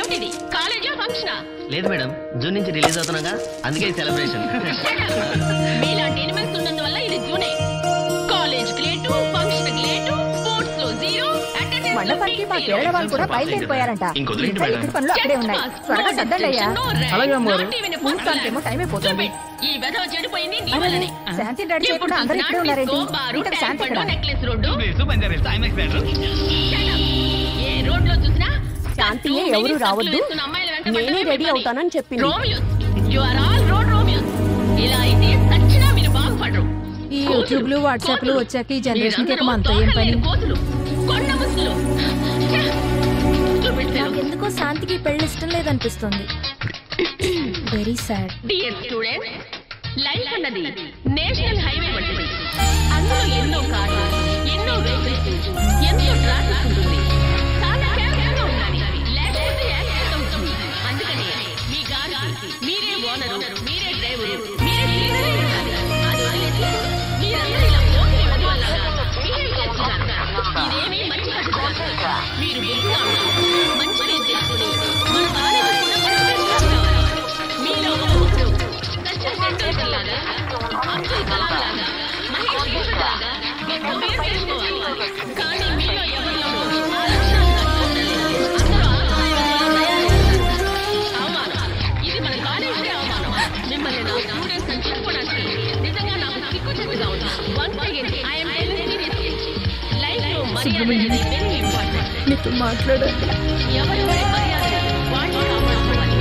ఏమిటిది కాలేజా ఫంక్షనా? లేదు మేడం, జూన్ నుంచి రిలీజ్ అవుతున్నాగా, అందుకే సెలబ్రేషన్. మీలాంటి ఎనిమల్స్ ఉన్నందువల్ల ఇది జూనే. College late, function late, sports లో 0, మండపానికి మా కేరళ వాళ్ళు కూడా బయలుదేరిపోయారంట. పనులు అక్కడే ఉన్నాయి. త్వరగా సర్దండి అయ్యా. టైం అయిపోతుంది. ఈ వెధవ చెడిపోయింది నీ వల్లనే. శాంతి రెడీ చేయకుండా అందరూ ఇక్కడే ఉన్నారేంటి? శాంతి నెక్లెస్ రోడ్డు ఏ రోడ్ లో చూసినా శాంతి ఎవరు రావద్దు, నేనే రెడీ అవుతానని చెప్పింది. You are all road romeos. ఇలా అయితే సచ్చినా మీరు బాగుపడరు. ఈ యూట్యూబ్లు వాట్సాప్లు వచ్చాక ఈ జనరేషన్ కి మనతో ఏం పని? కొండ ముసులు. ఎందుకో శాంతికి పెళ్లి ఇష్టం లేదనిపిస్తుంది. Very sad. Dear students, life అన్నది నేషనల్ హైవే వంటిది. అందులో ఎన్నో కార్లు, ఎన్నో వెహికల్స్, ఎంతో ట్రాఫిక్ ఉంటుంది. చాలా కేర్ఫుల్గా ఉండాలి, లేకపోతే యాక్సిడెంట్ అవుతుంది. అందుకని మీ గారికి మీరే ఓనరు, మీరే డ్రైవరు, మీరే లీడరే ఉండాలి. అది వదిలేసి మీరందరూ ఇలా పోటీ వదిలాగా బిహేవ్ చేస్తున్నారు. ఇదేమీ మంచి పద్ధతి కాదు. మీరు బుద్ధిగా ఉండాలి, మంచిగా తెలుసుకుని మన కాలేజీ కూడా పరిశీలించుకోవాలి. మీలో ఒకరు సచిన్ టెండూల్కర్ లాగా, అబ్దుల్ కలాం లాగా, మహేష్ భూషణ్ లాగా గొప్ప పేరు తెచ్చుకోవాలి. కానీ మీలో ఎవరిలోనూ ఆ లక్షణాలు కట్టుకోలేదు. అందరూ అవమానం. ఇది మన కాలేజీ అవమానం. మిమ్మల్ని నా స్టూడెంట్స్ అని చెప్పుకోవడానికి నిజంగా నాకు సిగ్గుచేటుగా ఉంది. Once again I am telling seriously, life లో మర్యాద అనేది వెరీ ఇంపార్టెంట్. నీతో మాట్లాడాలి. ఎవరెవరి మర్యాద వాటిని కాపాడుకోవాలి.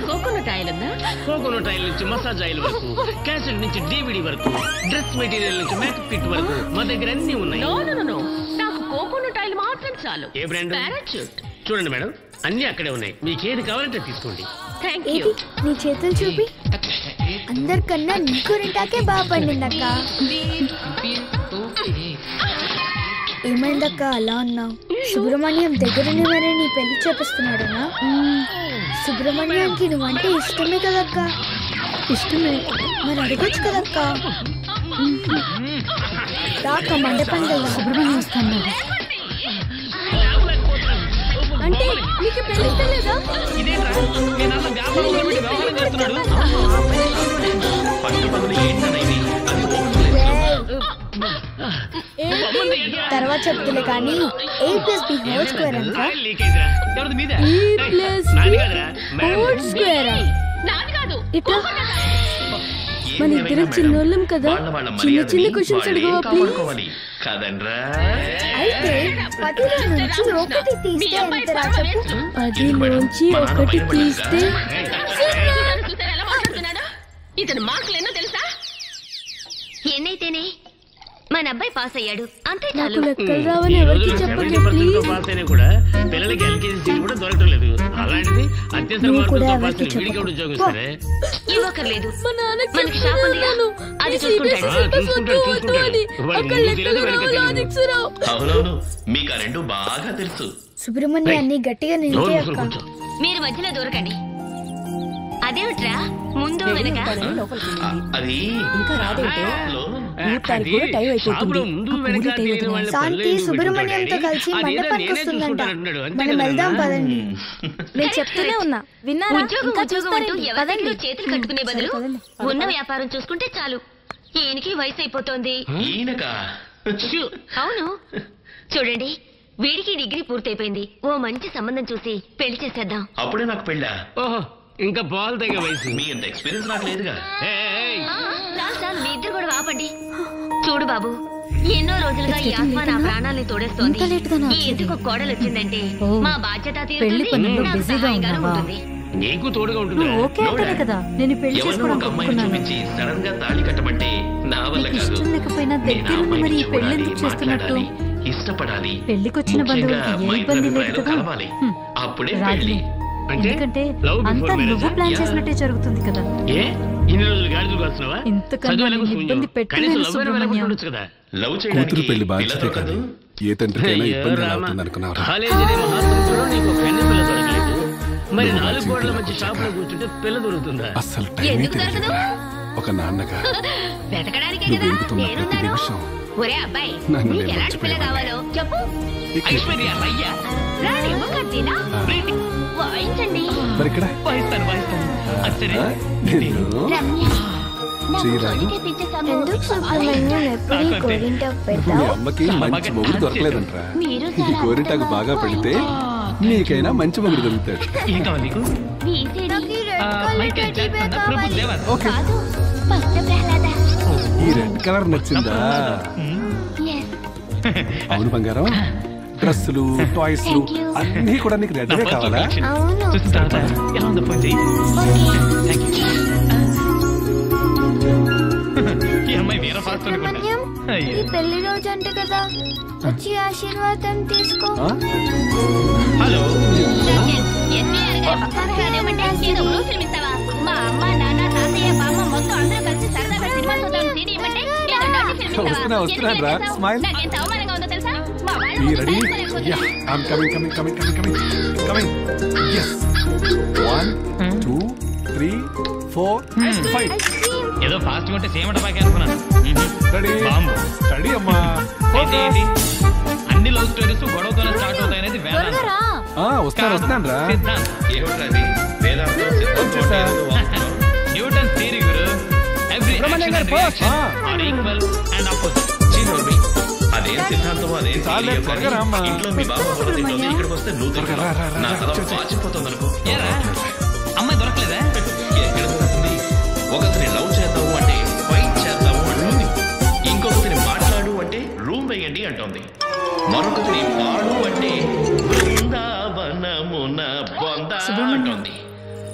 కోకోనట్ ఆయిల్ ఉందా? కోకోనట్ ఆయిల్ నుంచి మసాజ్ ఆయిల్ వరకు, క్యాసెట్ నుంచి DVD వరకు, డ్రెస్ మెటీరియల్ నుంచి మేకప్ కిట్ వరకు మా దగ్గర అన్ని ఉన్నాయి. నో, నాకు కోకోనట్ ఆయిల్ మాత్రం చాలు. ఏ బ్రాండ్? పారాచూట్. చూడండి మేడం, అన్ని అక్కడే ఉన్నాయి, మీకు ఏది కావాలంటే తీసుకోండి. Thank you. నీ చేతులు చూపి. అందరికన్నా నీకు రెంటాకే బాగా పండిందక్క. ఏమైందక్క అలా ఉన్నావు? సుబ్రహ్మణ్యం దగ్గరనే మరి నీ పెళ్లి చేపిస్తున్నాడనా? సుబ్రహ్మణ్యానికి నువ్వంటే ఇష్టమే కదక్క. ఇష్టమే మరి అడగొచ్చు కదక్క. రాక మండపం సుబ్రహ్మణ్యం వస్తాను. అంటే నీకు పెళ్లి లేదా? తర్వాత చెప్తులే కానీ A+B² అంతా ఇట్లా మన ఇద్దరం చిన్నోళ్ళం కదా, చిన్న చిన్న క్వశ్చన్స్ అడగవా ప్లీజ్? అయితే 10లో నుంచి 1 తీస్తే ఎంతరా చెప్పు? 10లోంచి 1 తీస్తే ఇతను మార్కులు ఎన్నో తెలుసా? ఎన్నైతేనే మన అబ్బాయి పాస్ అయ్యాడు, అంతే నాకు చాలు. లెక్కలు రావని ఎవరికి చెప్పండి ప్లీజ్. పాస్ అయినా కూడా పిల్లలకి LKG సీట్ కూడా దొరకడం లేదు. అలాంటిది అత్యవసర మార్కులతో పాస్ వీడికి కూడా ఉద్యోగం ఇస్తారే? ఇవ్వకర్లేదు, మనకి షాప్ ఉంది, అది చూసుకుంటాడు. అవునవును, మీకు ఆ రెండు బాగా తెలుసు. సుబ్రహ్మణ్యాన్ని గట్టిగా నిలిపే అక్క. మీరు మధ్యలో దూరకండి. అదేమిట్రా ముందు వెనక? అది ఇంకా రాదేంటే కూడా టైం అయిపోతుంది. శాంతి సుబ్రహ్మణ్యంతో కలిసి మండపానికి వస్తుందంట. మనం వెళ్దాం పదండి. నేను చెప్తూనే ఉన్నా, విన్నారా? ఉద్యోగం అంటూ ఎవరిలో చేతులు కట్టుకునే బదులు ఉన్న వ్యాపారం చూసుకుంటే చాలు. ఈయనకి వయసు అయిపోతోంది. అవును, చూడండి, వీడికి డిగ్రీ పూర్తయిపోయింది. ఓ మంచి సంబంధం చూసి పెళ్లి చేసేద్దాం. అప్పుడే నాకు పెళ్ళా? ఓహో, ఇంకా పాలు తగ్గ వయసు. మీ అంత ఎక్స్పీరియన్స్ నాకు లేదుగా. చాలు చాలు, మీ ఇద్దరు కూడా ఆపండి. చూడు బాబు, ఎన్నో రోజులుగా ఈ ఆత్మ నా ప్రాణాలను తోడేస్తోంది. ఈ ఇంటికి కోడలు వచ్చిందంటే మా బాధ్యత ఉంటుంది. నీకు తోడుగా ఉంటుంది. ఎవరో ఒక అమ్మాయిని చూపించి సడన్ గా తాళి కట్టమంటే నా వల్ల కాదు. నేను ఆ అమ్మాయిని మాట్లాడాలి, ఇష్టపడాలి, ముఖ్యంగా అమ్మాయి అభిప్రాయాలు కలవాలి. అప్పుడే పెళ్లి. ఎందుకంటే అంతా నువ్వు ప్లాన్ చేసినట్టే జరుగుతుంది కదా. ఏ ఇన్ని రోజులు గాడిదలు కాస్తున్నావా? ఇంతకన్నా ఇబ్బంది పెట్టలేదు సుబ్రహ్మణ్యం. లవ్ చేయడానికి పెళ్లి బాధ్యత కాదు. ఏ తండ్రికైనా ఇబ్బంది అవుతుంది అనుకున్నావు. కాలేజీ మహాసముద్రంలో నీకు కన్నె పిల్ల దొరకలేదు. మరి 4 గోడల మధ్య షాప్ లో కూర్చుంటే పిల్ల దొరుకుతుందా? అసలు ఎందుకు దొరకదు? ఒక నాన్నగా వెతకడానికే నువ్వు కదా వెతుకుతున్న ప్రతి నేనున్నాను. నిమిషం ఒరే అబ్బాయి నన్ను నీకు నేను ఎలాంటి పిల్ల మర్చిపోయాను. కావాలో చెప్పు. ఐశ్వర్య రయ్య రాణి ముఖర్జీనా వాయించండి. మరి ఇక్కడ వాయిస్తాను అది సరే నిన్ను రమ్య చేయరాదు. ఎందుకు సుబ్రహ్మణ్యం ఎప్పుడు ఈ గోరింటాకు మీ పెట్టావు? అమ్మకి మంచి మొగుడు దొరకలేదంట్రా మీరు ఈ గోరింటాకు బాగా పెడితే నీకైనా మంచి మొగుడు దొరుకుతాడు. ఏం కావాలి నీకు నాకు ఈ red colour Michael teddy bear Jackson Prabhu కావాలి. దేవన్ ఓకే కాదు భక్త ప్రహ్లాద. ఈ రెడ్ కలర్ నచ్చిందా? Yes. అవును బంగారం, డ్రెస్సులు టాయ్స్ అన్నీ కూడా నీకు రెడ్డే కావాలా? అవును. చూసిన తర్వాత ఎలా ఉందో ఫోన్ చెయ్యి. Thank you. ఈ అమ్మాయి వేరే ఫాస్ట్ సుబ్రహ్మణ్యం ఈ పెళ్లి రోజు అంట కదా, వచ్చి ఆశీర్వాదం తీసుకో. ఆ? హలో ఎన్టీఆర్ గారి పక్కన రానివ్వమంటే ఏదో ఊరు ఫిల్మ్ ఇస్తావా? మా అమ్మ నాన్న తాతయ్య బామ్మ మొత్తం అందరూ కలిసి సరదాగా సినిమా చూద్దాం సీడీ ఇవ్వమంటే ఏదో డబ్బు ఫిల్మ్ ఇస్తావా? వస్తున్నాను రా, ఎందుకు స్మైల్. నాకెంత అవమానంగా ఉందో తెలుసా? మా వాళ్ళు Be ready? Science Yeah, I'm coming. Yes. 1, 2, 3, 4, 5. ఏదో ఫాస్ట్ గా ఉంటే సేమట పాకే అనుకున్నాను. Ready? బాంబు. Ready అమ్మా. అయితే ఏంటి అన్ని లవ్ స్టోరీస్ గొడవతోనే స్టార్ట్ అవుతాయనేది వేదాంతం. వస్తాను రా. వచ్చేసా. న్యూటన్ థియరీ గురు. Every action and reaction are equal and opposite. అదేం సిద్ధాంతమో అదేం చాలే, త్వరగా రామ్మా. ఇంట్లో మీ బాబు తింటుంది, ఇక్కడికి వస్తే నువ్వు తింటున్నావు. రా, రా, రా, నా రా, తల చూ, చూ. వాచిపోతుంది అనుకో. ఏరా అమ్మాయి దొరకలేదా? ఎక్కడ దొరుకుతుంది? ఒకరిని లవ్ చేద్దాము అంటే ఫైట్ చేద్దాము అంటుంది, ఇంకొకరిని మాట్లాడు అంటే రూమ్ వేయండి అంటుంది, మరొకరిని పాడు అంటే బృందావనమున బొంద అంటుంది.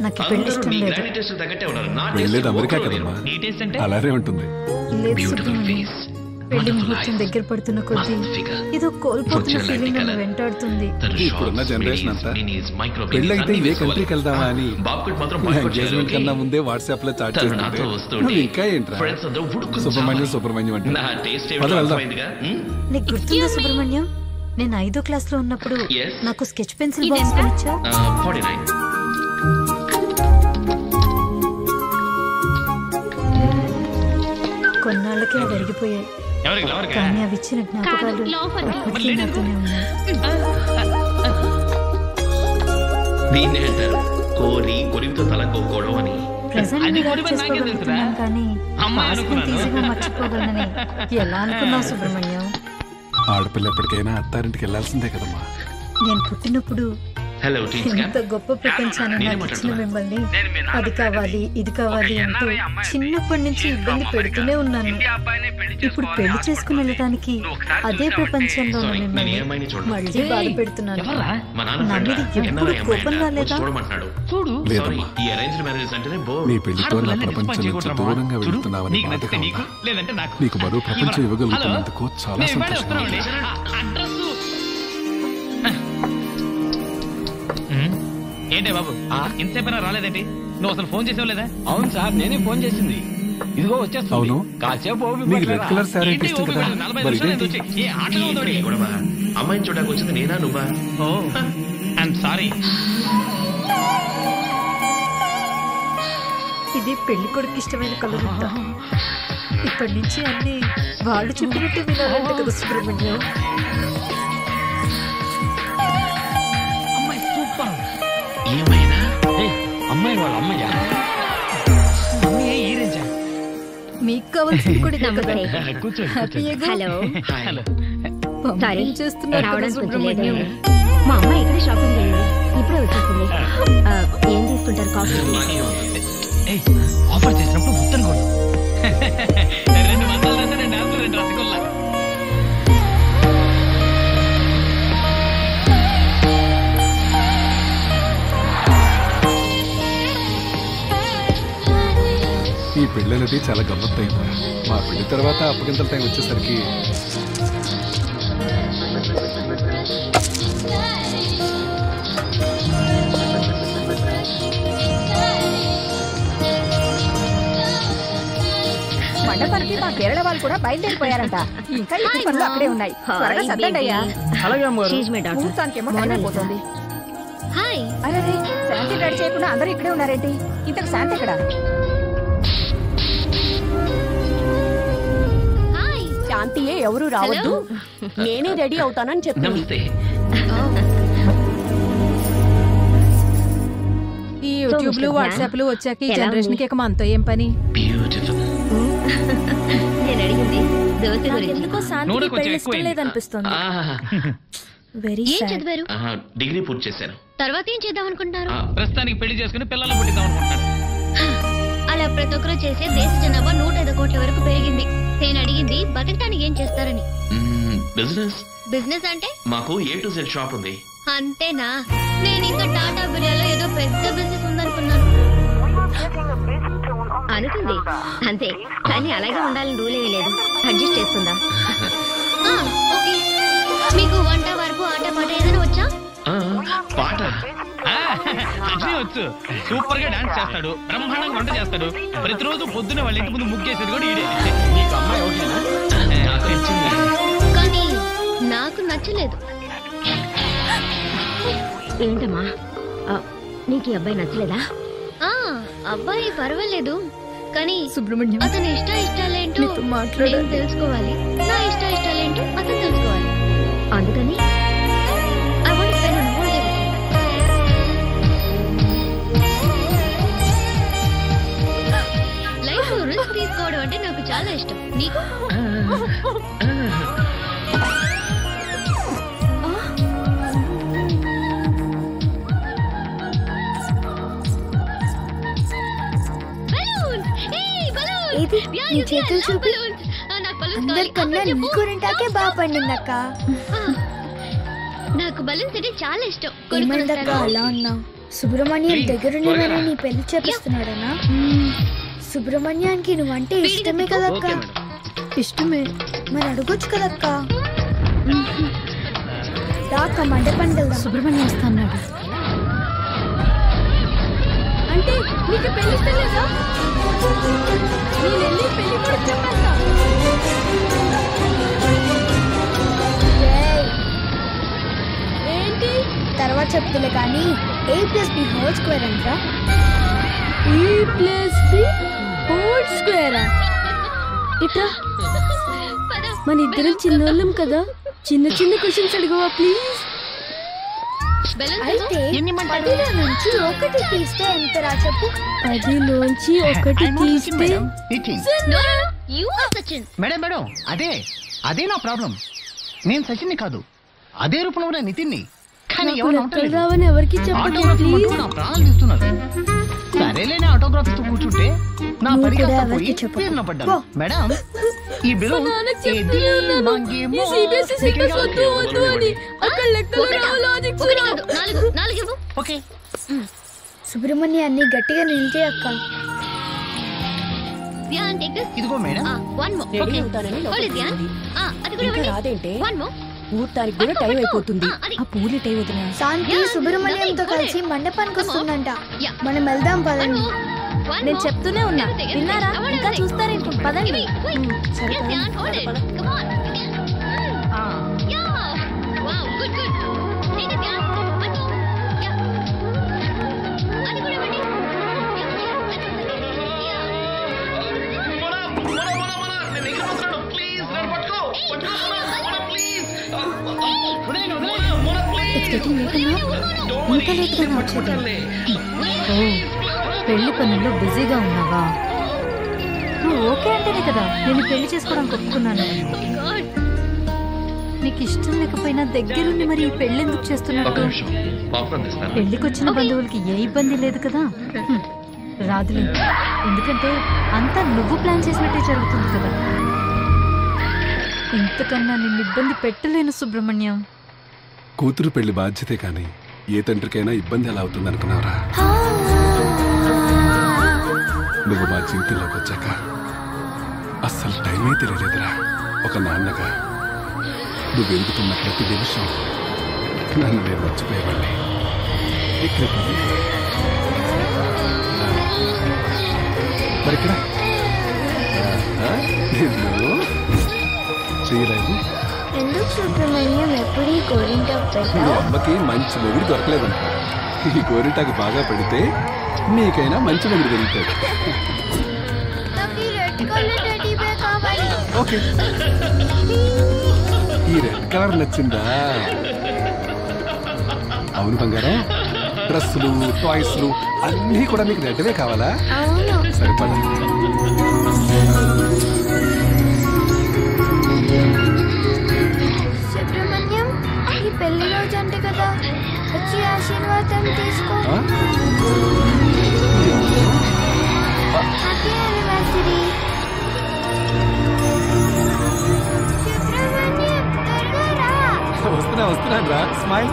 నాకు పెళ్లి అందరూ ఇష్టం నీ లేదు. గ్రాండ్ టేస్ట్ తగ్గట్టే ఉన్నారు. నా వెళ్ళేది టేస్ట్ అమెరికా ఒక్కరు కదమ్మా, నీ టేస్ట్ అంటే అలానే ఉంటుంది. లేదు బ్యూటిఫుల్ సుబ్రహ్మణ్యం, ఫేస్, పెళ్లి ముహూర్తం దగ్గర పడుతున్న కొద్దీ ఏదో కోల్పోతున్న ఫీలింగ్ నన్ను వెంటాడుతుంది. ఇప్పుడున్న జనరేషన్ అంతా పెళ్ళైతే ఏ కంట్రీకి వెళ్దామా అని ఎంగేజ్మెంట్ కన్నా ముందే వాట్సాప్ లో చాట్ చేస్తుంటే నువ్వు ఇంకా ఏంట్రా సుబ్రహ్మణ్యం అంటే పద వెళ్దాం. నీకు గుర్తుందా సుబ్రహ్మణ్యం, నేను 5వ క్లాస్ లో ఉన్నప్పుడు Yes. నాకు స్కెచ్ పెన్సిల్ బాక్స్ కొనిచ్చా. 49. కొన్నాళ్ళకి అవి అరిగిపోయాయి, ఎవరికి కానీ అవి ఇచ్చిన జ్ఞాపకాలు ఇప్పటికీ నాతోనే ఉన్నాయి. దీన్నే అంటారు కొరితో తల కోకోవడం అని. ప్రెజెంట్ అది గా కూడా నాకే చేసుకోగలుగుతున్నాను, తెలుసురా? కానీ అమ్మాయి past ని అనుకున్నాను. ఈజీగా మర్చిపోగలనని ఎలా అనుకున్నావు సుబ్రహ్మణ్యం? ఆడపిల్ల ఎప్పటికైనా అత్తారింటికి వెళ్ళాల్సిందే కదమ్మా. నేను పుట్టినప్పుడు హలో టీచర్ ఇంత గొప్ప ప్రపంచాన్ని నాకు ఇచ్చిన మిమ్మల్ని అది కావాలి ఇది కావాలి అంటూ చిన్నప్పటి నుంచి ఇబ్బంది పెడుతూనే ఉన్నాను. ఇప్పుడు పెళ్లి చేసుకుని వెళ్ళటానికి అదే ప్రపంచంలో ఉన్న మిమ్మల్ని మళ్ళీ బాధ పెడుతున్నాను. మా నా నాన్న మీద ఎప్పుడు కోపం రాలేదా? చూడమంటున్నాడు. చూడు లేదమ్మా, ఈ అరేంజ్ మ్యారేజెస్ అంటేనే నీ పెళ్లితో నా ప్రపంచం నుంచి దూరంగా వెళ్తున్నావని బాధగా ఉందా? లేదంటే నాకు నీకు మరో ప్రపంచం ఇవ్వగలుగుతున్నందుకు చాలా సంతోషంగా ఉంది. ఏంటే బాబు ఇంతసేపైనా రాలేదేంటి? నువ్వు అసలు ఫోన్ చేసావు లేదా? అవును సార్, నేనే ఫోన్ చేసింది. ఇదిగో వచ్చేస్తుంది. అవును, కాసేపు ఓపిక నీకు రెడ్ పట్టరా? కలర్ శారీ అంటే ఏంటి ఇష్టం ఓపిక కదా, లేదు? 45 మరి నిమిషాలు ఇదేంటి? వచ్చి ఏ ఆటలో ఉందోడి? గొడవ అమ్మాయిని చూడడానికి వచ్చింది నేనా నువ్వా? ఓ ఐఎమ్ సారీ. ఇది పెళ్లి కొడుకు ఇష్టమైన కలర్ అంట. ఇప్పటి నుంచి అన్ని వాళ్ళు చెప్పినట్టు వినాలంటే కదా సుబ్రహ్మణ్యం. అమ్మాయి సూపర్. ఏమైనా అమ్మాయి వాళ్ళ అమ్మయ్యా. ఈ రేంజా? మీకు కావాల్సింది కూడా ఇదే కదా. కూర్చోండి హ్యాపీగా హలో హలో. పంపిణీ చేస్తున్నారు కదా రావడానికి కొంచెం లేట్ సుబ్రహ్మణ్యం. అయింది. మా అమ్మాయి ఇక్కడ షాపింగ్ వెళ్ళింది, ఇప్పుడే వచ్చేసింది. ఏం తీసుకుంటారు? కాఫీ? ఏయ్, ఆఫర్ చేసినప్పుడు మొత్తం కొడు. 2 మందాలు రాస్తే 2 డాన్సులు 2 రసగుల్లా. ఈ పెళ్ళి అనేది చాలా గమ్మత్తైంది. మా పెళ్లి తర్వాత అప్పగింతల టైం వచ్చేసరికి మండపానికి మా కేరళ వాళ్ళు కూడా బయలుదేరిపోయారంట. ఇంకా ఇద్దరు పనులు అక్కడే ఉన్నాయి. త్వరగా సర్దండి అయ్యా. అలాగే అమ్మగారు. ముహూర్తానికేమో టైం అయిపోతుంది. హాయ్. అరే శాంతి రెడీ చేయకుండా అందరూ ఇక్కడే ఉన్నారేంటి? ఇంతకు శాంతి ఎక్కడ? ఎవరు రావద్దు, నేనే రెడీ అవుతానని చెప్పింది. ఈ యూట్యూబ్లు వాట్సాప్లు వచ్చాక ఈ జనరేషన్ కి మనతో ఏం పని? నేను అడిగింది దోశ గురించి. ఎందుకో శాంతికి పెళ్లి ఇష్టం లేదనిపిస్తుంది. ఏం చదివారు? డిగ్రీ పూర్తి చేశాను. తర్వాత ఏం చేద్దాం అనుకుంటున్నారు? ప్రస్తుతానికి పెళ్లి చేసుకుని పిల్లలు పుట్టిద్దాం అనుకుంటున్నాను. అలా ప్రతి ఒక్కరు చేసే దేశ జనాభా 105 కోట్ల వరకు పెరిగింది. నేను అడిగింది బతకడానికి ఏం చేస్తారని. బిజినెస్. బిజినెస్ అంటే? మాకు A to Z షాప్ ఉంది. అంతేనా? నేను ఇంకా టాటా బిర్యాలో ఏదో పెద్ద బిజినెస్ ఉందనుకున్నాను. అనుకుంది అంతే, కానీ అలాగే ఉండాలని రూల్ ఏమీ లేదు. అడ్జస్ట్ చేసుకుందా? ఓకే. మీకు వంట వరకు ఆట పాట ఏదైనా వచ్చా? పాట అన్నీ వచ్చు. సూపర్ గా డాన్స్ చేస్తాడు, బ్రహ్మాండంగా వంట చేస్తాడు. ప్రతిరోజు పొద్దున వాళ్ళ ఇంటి ముందు ముగ్గేసేది కూడా ఈడే. నీకు అమ్మాయి ఓకేనా? కానీ నాకు నచ్చలేదు. ఏంటమ్మా, నీకు ఈ అబ్బాయి నచ్చలేదా? అబ్బాయి పర్వాలేదు, కానీ సుబ్రహ్మణ్యం అతని ఇష్టాలేంటో నేను తెలుసుకోవాలి, నా ఇష్టాలేంటో అతను తెలుసుకోవాలి. అందుకని లైఫ్ రిస్క్ తీసుకోవడం అంటే నాకు చాలా ఇష్టం. నీకు? అందరికన్నా నీ గోరింటాకే బాగా పండిందక్క. నాకు బలూన్స్ అంటే చాలా ఇష్టం. ఏమైందక్క అలా ఉన్నావు? సుబ్రహ్మణ్యం దగ్గరుండి మరి నీ పెళ్లి చేపిస్తున్నాడనా? సుబ్రహ్మణ్యానికి నువ్వంటే ఇష్టమే కదక్క? ఇష్టమే, మరి అడగొచ్చు కదక్క. దాకా మండపం వెళ్దాం. సుబ్రహ్మణ్యం వస్తున్నాడు అంటే నీకు పెళ్లి ఇష్టలేదా? నేను వెళ్ళి పెళ్లి కూడా చెప్పేస్తా. ఏంటి తర్వాత చెప్తులే కానీ A+B² అంటరా? A+B² ఇట్రా. మన ఇద్దరం చిన్నోళ్ళం కదా, చిన్న చిన్న క్వశ్చన్స్ అడుగువా ప్లీజ్. అయితే 10లో నుంచి 1 తీస్తే ఎంతరా చెప్పు? 10లోంచి 1 తీస్తే మేడం మేడం అదే నా ప్రాబ్లం. నేను సచిన్ని కాదు, అదే రూపంలో ఉన్న నితిన్ని. కానీ రావని ఎవరికి చెప్పండి ప్లీజ్. నా ప్రాణాలు తీస్తున్నారు. సరేలేని ఆటోగ్రాఫీతో కూర్చుంటే నా పరిగెత్త పోయి పేరున పడ్డాను. మేడం ఈ బిల్లు సుబ్రహ్మణ్యాన్ని గట్టిగా నిలిచే అక్క. ఇదిగో మేడం. రాదేంటే ముహూర్తానికి కూడా టైం అయిపోతుంది. ఆ పూలు టైం అవుతున్నా. శాంతి సుబ్రహ్మణ్యంతో కలిసి మండపానికి వస్తుందంట, మనం వెళ్దాం పదండి. నేను చెప్తూనే ఉన్నా, విన్నారా? ఇంకా చూస్తారేంటి? పదండి. పెళ్లి పనుల్లో బిజీగా ఉన్నావా? నువ్వు ఓకే అంటేనే కదా నేను పెళ్లి చేసుకోవడానికి ఒప్పుకున్నాను. నీకు ఇష్టం లేకపోయినా దగ్గరుండి మరి ఈ పెళ్లి ఎందుకు చేస్తున్నట్టు? పెళ్లికి వచ్చిన బంధువులకి ఏ ఇబ్బంది లేదు కదా? రాదులే, ఎందుకంటే అంతా నువ్వు ప్లాన్ చేసినట్టే జరుగుతుంది కదా. ఇంతకన్నా నిన్ను ఇబ్బంది పెట్టలేను సుబ్రహ్మణ్యం. కూతురు పెళ్లి బాధ్యతే కానీ ఏ తండ్రికైనా ఇబ్బంది ఎలా అవుతుంది అనుకున్నావురా? నువ్వు మా జీవితంలోకి వచ్చాక అస్సలు టైమే తెలియలేదురా. ఒక నాన్నగా నువ్వు వెలుగుతున్న ప్రతి నిమిషం నన్ను నేను మర్చిపోయేవాళ్ళే. మరిక్కడ చేయరాదు. ఎందుకు సుబ్రహ్మణ్యం ఎప్పుడు ఈ గోరింటాకు పెట్టావు? అమ్మకి మంచి మొగుడు దొరకలేదంట. ఈ గోరింటాకు బాగా పెడితే నీకైనా మంచి మొగుడు దొరుకుతాడు. నాకు ఈ రెడ్ కలర్ టెడ్డీ బేర్ కావాలి. ఓకే. ఈ రెడ్ కలర్ నచ్చిందా? అవును బంగారం, డ్రెస్సులు టాయ్స్లు అన్నీ కూడా నీకు రెడ్వే కావాలా? సరిపడా. సుబ్రహ్మణ్యం, ఈ పెళ్లి రోజు అంటే కదా, వచ్చి ఆశీర్వాదం తీసుకో. Happy anniversary. సుబ్రహ్మణ్యం, త్వరగా రా. వస్తున్నాను రా. Smile.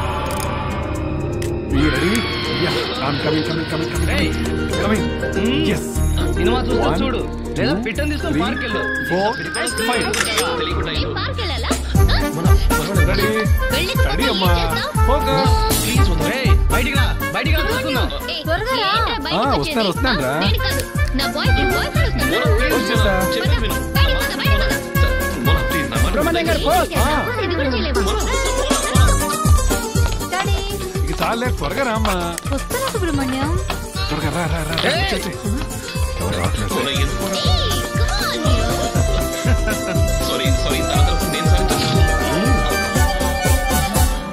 You ready? Yeah, I'm coming. Yes. Cinema చూస్తా చూడు, లేదా పిట్టని తీసుకొని పార్క్ వెళ్ళు. 4, 5. రెడీ అమ్మా. ఫోకస్. ప్లీజ్ బయటికి రా చూసుకుందాం. వస్తున్నాను రా. సుబ్రహ్మణ్యం గారు చాలే, త్వరగా రామ్మా. వస్తున్నా సుబ్రహ్మణ్యం. త్వరగా రా.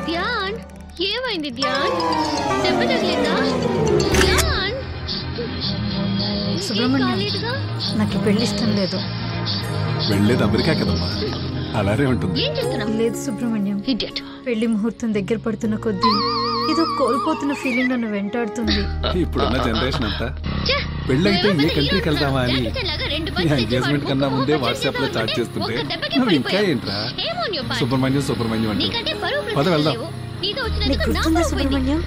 ధ్యాన్, ఏమైంది ధ్యాన్? దెబ్బ తగిలిందా? ధ్యాన్, సుబ్రహ్మణ్యం, నాకు ఈ పెళ్లి ఇష్టం లేదు. వెళ్ళేది అమెరికా కదమ్మా, అలానే ఉంటుంది. లేదు సుబ్రహ్మణ్యం, పెళ్లి ముహూర్తం దగ్గర పడుతున్న కొద్దీ ఏదో కోల్పోతున్న ఫీలింగ్ నన్ను వెంటాడుతుంది. ఇప్పుడున్న జనరేషన్ అంతా పెళ్ళైతే ఏ కంట్రీకి వెళ్దామా అని ఎంగేజ్మెంట్ కన్నా ముందే వాట్సాప్ లో చాట్ చేస్తుంటే నువ్వు ఇంకా ఏంట్రా సుబ్రహ్మణ్యం అంటే. పద వెళ్దాం. నీకు గుర్తుందా సుబ్రహ్మణ్యం,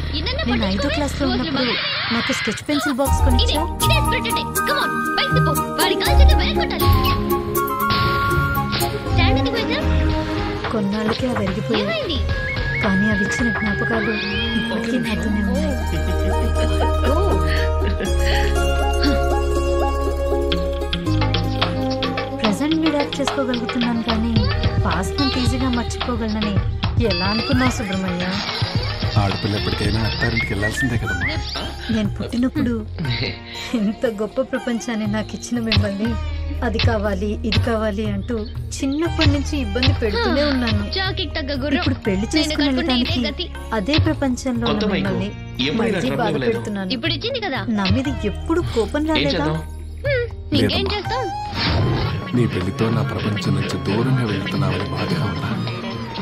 నేను 5వ క్లాస్ లో ఉన్నప్పుడు నాకు స్కెచ్ పెన్సిల్ బాక్స్ కొనిచ్చా? కొన్నాళ్ళకి అవి వెరిగిపోయాయి, కానీ అవి ఇచ్చిన జ్ఞాపకాలు ఇప్పటికీ నాతోనే ఉన్నాయి. ప్రెజెంట్ ని అడాప్ట్ చేసుకోగలుగుతున్నాను, కానీ పాస్ట్ ని ఈజీగా మర్చిపోగలనని ఎలా అనుకున్నావు సుబ్రహ్మణ్యం? ఆడపిల్ల ఎప్పటికైనా అత్తారింటికి వెళ్ళాల్సిందే కదమ్మా. నేను పుట్టినప్పుడు ఇంత గొప్ప ప్రపంచాన్ని నాకు ఇచ్చిన మిమ్మల్ని అది కావాలి ఇది కావాలి అంటూ చిన్నప్పటి నుంచి ఇబ్బంది పెడుతూనే ఉన్నాను. ఇప్పుడు పెళ్లి చేసుకుని వెళ్ళడానికి అదే ప్రపంచంలో ఉన్న మిమ్మల్ని మళ్ళీ బాధ పెడుతున్నాను. నా మీద ఎప్పుడు కోపం రాలేదా? ఇంకేం చేస్తాం? నీ పెళ్లితో నా ప్రపంచం నుంచి దూరంగా వెళ్తున్నావని బాధగా ఉన్నా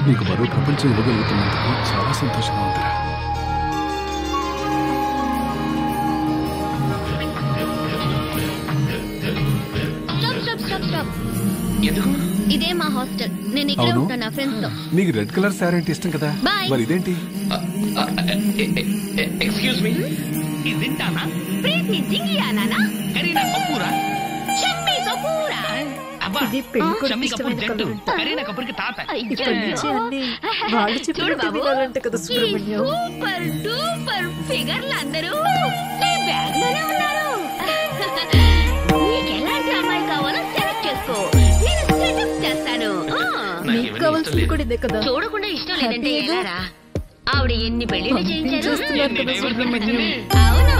నీకు మరో ప్రపంచం ఇవ్వగలుగుతున్నందుకు చాలా సంతోషంగా ఉందిరా. ఇదే మా హాస్టల్, నేను ఇక్కడే ఉంటాను నా ఫ్రెండ్స్ తో. నీకు రెడ్ కలర్ సారీ అంటే ఇష్టం కదా, మరి ఇదేంటి? ఎక్స్క్యూజ్ మీ, ఇదింటానా? ప్రీతి జింగియానా? కరీనా కపూరా? షమ్మి కపూరా? ఇది పెళ్లి కొడుకు షమ్మి కపూర్ ఇష్టమైన జట్టు, కలర్ అంట. కరీనా కపూర్కి తాత. ఇప్పటి నుంచి అన్ని వాళ్ళు చెప్పినట్టు వినాలంట కదా సుబ్రహ్మణ్యం. సూపర్ డూపర్ ఫిగర్లు అందరూ ఈ బ్యాగ్ లోనే ఉన్నారు. నీకు ఎలాంటి అమ్మాయి కావాలో సెలెక్ట్ చేసుకో, నేను సెటప్ చేస్తాను. నీకు కావాల్సింది కూడా ఇదే కదా. చూడకుండా ఇష్టం లేదంటే ఎలారా? ఆవిడ ఎన్ని పెళ్లిళ్ళు చేయించారు? చూస్తున్నారు కదా సుబ్రహ్మణ్యం. అవును,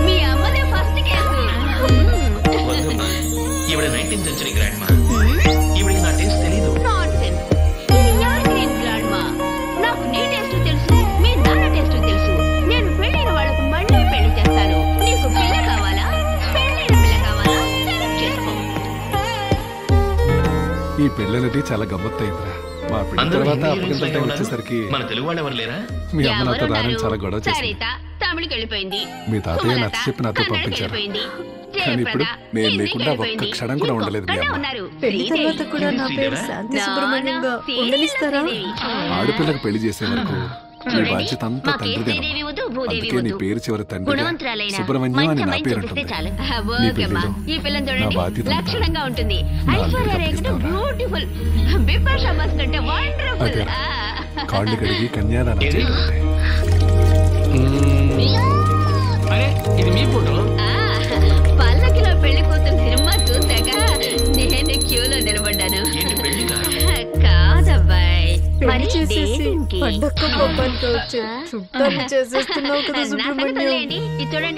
మీ అమ్మదే ఫస్ట్ కేసు. ఈవిడ 19th century గ్రాండ్ మా. ఈవిడికి నా టేస్ట్ తెలీదు. నాన్సెన్స్. ఇది ఎవరి గ్రీన్ గ్రాండ్ మా? నాకు నీ టేస్ట్ తెలుసు, మీ నాన్న టేస్ట్ తెలుసు. నేను పెళ్ళైన వాళ్ళకు మళ్ళీ పెళ్లి చేస్తాను. నీకు పిల్ల కావాలా, పెళ్ళైన పిల్ల కావాలా? సెలెక్ట్ చేసుకో. ఈ పెళ్ళినది చాలా గమ్మత్తైందిరా. మా పెళ్లి తర్వాత అప్పగింతల టైం వచ్చేసరికి మన తెలుగు వాళ్ళు ఎవరు లేరా? మీ అమ్మ నాతో రానని చాలా గొడవ చేసింది. సరిత తమిళకి వెళ్ళిపోయింది, మీ తాతయ్య నచ్చ చెప్పి నాతో పంపించారు. కానీ ఇప్పుడు నేను లేకుండా ఒక్క క్షణం కూడా ఉండలేదు మీ అమ్మ. పెళ్లి తర్వాత కూడా నా పేరు శాంతి సుబ్రహ్మణ్యంగా ఉండనిస్తారా? ఆడపిల్లకు పెళ్లి చేసే వరకు నీ బాధ్యత అంతా తండ్రిదేనమ్మా. అందుకే నీ పేరు చివరి తండ్రిగా సుబ్రహ్మణ్యం అని నా పేరు ఉంటుంది. నీ పెళ్లిలో నా బాధ్యత లక్షణంగా ఉంటుంది. ఐశ్వర్య రేఖతో బ్యూటిఫుల్, బిపాషా బస్ కంటే వండర్ఫుల్. కాళ్ళు కడిగి కన్యాదానం చేయడం అంటే. అరే ఇది మీ ఫోటో? పల్లకిలో పెళ్లి కూతురు సినిమా చూసాక నేను క్యూలో నిలబడ్డాను. కాదబ్బాయి, మరి కి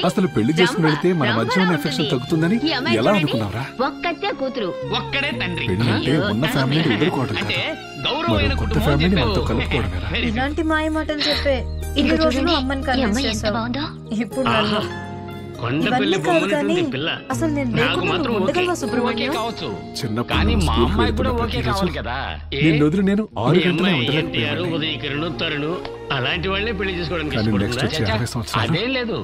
అసలు పెళ్లి చేసుకుని వెళ్తే మన మధ్య ఉన్న ఎఫెక్షన్ తగ్గుతుందని ఎలా అనుకున్నారా? ఒక్కతే కూతురు ఒక్కడే తండ్రి. పెళ్లి అంటే ఉన్న ఫ్యామిలీని ఎదుర్కోవడం కాదు, కొత్త ఫ్యామిలీని మనతో కలుపుకోవడమేరా? ఇలాంటి మాయ మాటలు చెప్పే ఇన్ని రోజులు అమ్మని కన్విన్స్ చేసావు. ఇప్పుడు నన్ను కొండపల్లి బొమ్మనుంది పిల్ల. అసలు నేను నాకు మాత్రం ఓకే కావచ్చు, కానీ మా అమ్మాయి కూడా ఓకే కావాలి కదా. నిన్ను వదిలి నేను 6 గంటలే ఉండలేకపోయాను. ఉదయకిరణు తరుణు అలాంటి వాళ్ళే పెళ్లి చేసుకోవడానికి కానీ నెక్స్ట్ వచ్చే 60 సంవత్సరాలు అదేం లేదు.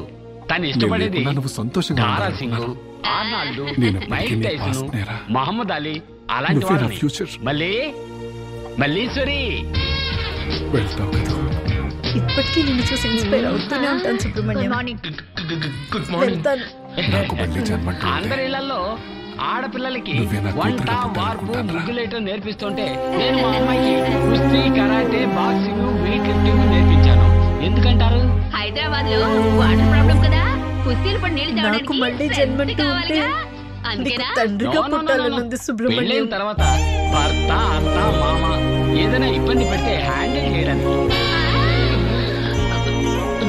తను ఇష్టపడేది నువ్వు సంతోషంగా Tara Singh, Arnold, Mike Tyson, Muhammad Ali అలాంటి వాళ్ళని. మల్లీశ్వరి వెళ్తావు కదా? ఇప్పటికీ నిన్ను చూసి ఇన్స్పైర్ అవుతూనే ఉంటాను సుబ్రహ్మణ్యం. అందరి ఇళ్లలో ఆడపిల్లలకి వంట వార్పు ముగ్గులేయటం నేర్పిస్తుంటే నేను మా అమ్మాయికి కుస్తీ, కరాటే, బాక్సింగ్, వెయిట్ లిఫ్టింగ్ నేర్పించాను. ఎందుకంటారు? హైదరాబాద్ లో వాటర్ ప్రాబ్లం కదా, కుస్తీలు పడి నీళ్ళు నాకు మళ్ళీ జన్మంటూ ఉంటే తండ్రిగా పుట్టాలనుంది సుబ్రహ్మణ్యం. పెళ్ళైన తర్వాత భర్త, అత్త, మామ ఏదైనా ఇబ్బంది పెడితే హ్యాండిల్ చేయడానికి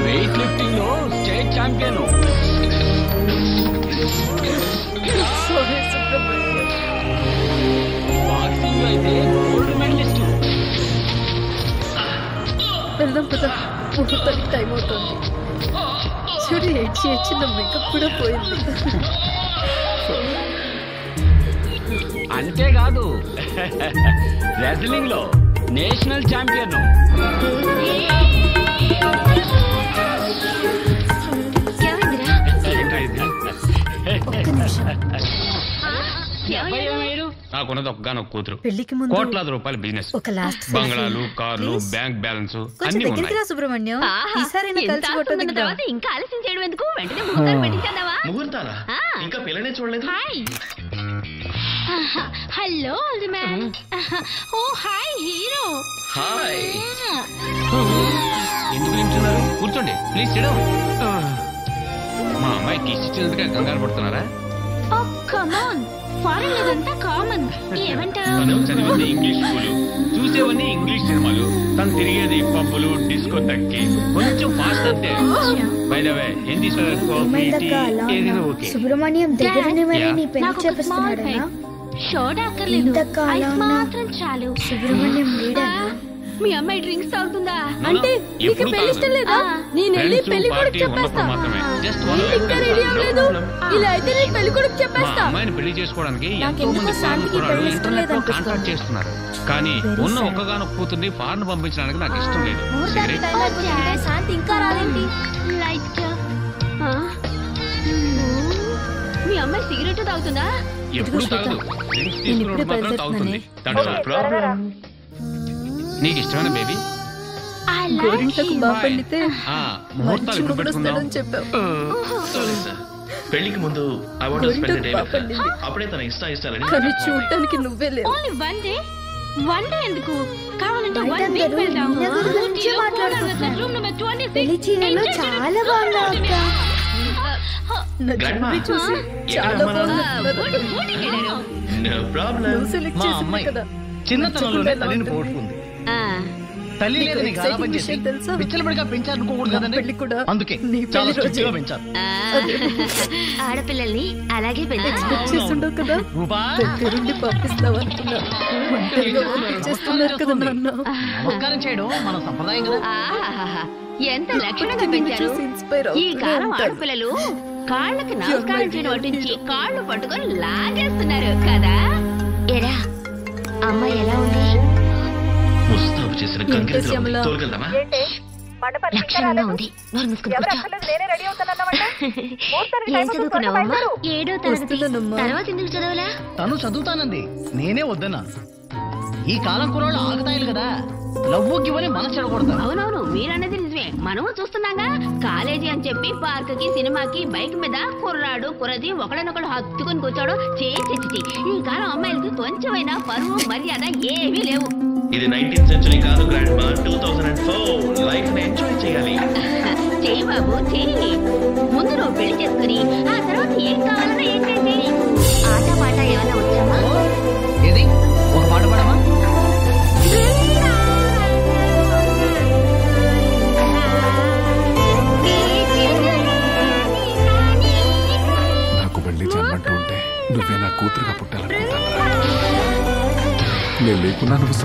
వెయిట్ లిఫ్టింగ్ లో స్టేట్ ఛాంపియన్, బాక్సింగ్ లో అయితే గోల్డ్ మెడలిస్ట్. వెళ్దాం కదా, ముహూర్తానికి టైం అవుతుంది. చూడు ఏడ్చి నా మేకప్ కూడా పోయింది. అంతేకాదు రెజ్లింగ్ లో నేషనల్ ఛాంపియన్. నాకున్నది ఒక్కగానొక్క కూతురు, పెళ్లికి ముందు కోట్లాది రూపాయల బిజినెస్, బంగ్లాలు, కార్లు, బ్యాంక్ బ్యాలెన్స్ అన్ని ఉన్నాయి. సుబ్రహ్మణ్యం ఈసారి ఇంకా ఆలస్యం చేయడం ఎందుకు, వెంటనే ముహూర్తాలు పెట్టించేద్దామా? ముహూర్తాలా? ఇంకా పిల్లనే చూడలేదు. Hello man. ఓ హాయ్ హీరో. హాయ్. ఎందుకు నించున్నారు? కూర్చోండి ప్లీజ్. మా అమ్మాయికి ఇచ్చినందుకే కంగారు పడుతున్నారా? ఫారెన్ ఇదంతా కామన్. ఏమంటావు? తను చదివింది ఇంగ్లీష్ స్కూలు, చూసేవన్నీ ఇంగ్లీష్ సినిమాలు, తను తిరిగేది పబ్బులు, డిస్కో తక్కి, కొంచెం ఫాస్ట్ అంతే. బై ద వే ఏం తీసుకున్నారు? సుబ్రహ్మణ్యం దగ్గరనే మరి నీ పెళ్లి చేపిస్తున్నాడనా? షోడా అక్కర్లేదు, ఐస్ మాత్రం చాలు. సుబ్రహ్మణ్యం లేడా? మీ అమ్మాయి డ్రింక్స్ తాగుతుందా? అంటే నీకు పెళ్లి ఇష్టం లేదా? నేను వెళ్ళి పెళ్లి కొడుకు చెప్పేస్తా. ఇంకా రెడీ అవ్వలేదు, ఇలా అయితే నేను పెళ్లి కొడుకు చెప్పేస్తా. అమ్మాయిని పెళ్లి చేసుకోవడానికి ఎంతో మంది కాంటాక్ట్ చేస్తున్నారు, కానీ ఉన్న ఒక్కగానొక్క కూతుర్ని ఫారెన్ పంపించడానికి నాకు ఇష్టం లేదు. శాంతి ఇంకా రాలేంటి? మీ అమ్మాయి సిగరెట్ తాగుతుందా? ఎప్పుడు తాగదు, డ్రింక్స్ తీసుకున్నప్పుడు మాత్రం తాగుతుంది. నీకు ఇష్టమైన బేబీ? గోరింటకు బాపండితే ముహూర్తాలు ఇప్పుడు పెట్టుకుందాం. పెళ్లికి ముందు I want to spend day with her. అప్పుడే తన ఇష్టాలని. కానీ చూడడానికి నువ్వే లేవు. ఓన్లీ వన్ డే ఎందుకు? కావాలంటే 1 వీక్ వెళ్దాం. పెళ్లి చీరలో చాలా బాగున్నావు అక్క. చూసి చాలా బాగుంది. No problem. మా అమ్మాయి చిన్నతనంలోనే తల్లిని పోగొట్టుకుంది. తల్లి లేదని గారాబం చేసి విచ్చలబడిగా పెంచారనుకోకూడదు కదండి. అందుకే చాలా స్ట్రిక్ట్గా పెంచారు. ఆడపిల్లల్ని అలాగే పెంచేస్తుండవు కదా, దగ్గరుండి పంపిస్తావు అనుకున్నా. కదా నాన్న, నమస్కారం చేయడం మన సంప్రదాయం కదా. ఎంత లక్షణంగా పెంచారు. ఈ కాలం ఆడపిల్లలు కాళ్ళకి నమస్కారం చేయడం పట్టించి కాళ్ళు పట్టుకొని లాగేస్తున్నారు కదా. ఎరా అమ్మాయి ఎలా ఉంది? ముస్తాబు చేసిన కంకిరితో తోలుకెళ్దామా? లక్షణంగా ఉంది. నోరు మూసుకుని ఏం చదువుకున్నావమ్మా? 7వ తరగతి. తర్వాత ఎందుకు చదవలా? తను చదువుతానంది, నేనే వద్దన్నా. ఈ కాలం కుర్రాళ్ళు ఆగతాయిలు కదా, లవ్వుకివని మనసు చెడకూడదు. అవునవును, మీరన్నది నిజమే. మనము చూస్తున్నాగా, కాలేజీ అని చెప్పి పార్క్ కి, సినిమాకి, బైక్ మీద కుర్రాడు కుర్రది ఒకళ్ళనొకడు హత్తుకుని కూర్చోడు. చేసి ఈ కాలం అమ్మాయిలకి కొంచెమైనా పరువు మర్యాద ఏమీ లేవు. ఇది 19th సెంచరీ కాదు గ్రాండ్ మా, 2004. లైఫ్ ని ఎంజాయ్ చేయాలి. చెయ్యి బాబు చెయ్యి. ముందు నువ్వు పెళ్లి చేసుకుని ఆ తర్వాత ఏం కావాలన్నా ఎంజాయ్ చెయ్యి. ఆట పాట ఏమైనా వచ్చామా? ఏది ఒక పాట పాడమా? నేను లేకున్నా నువ్వు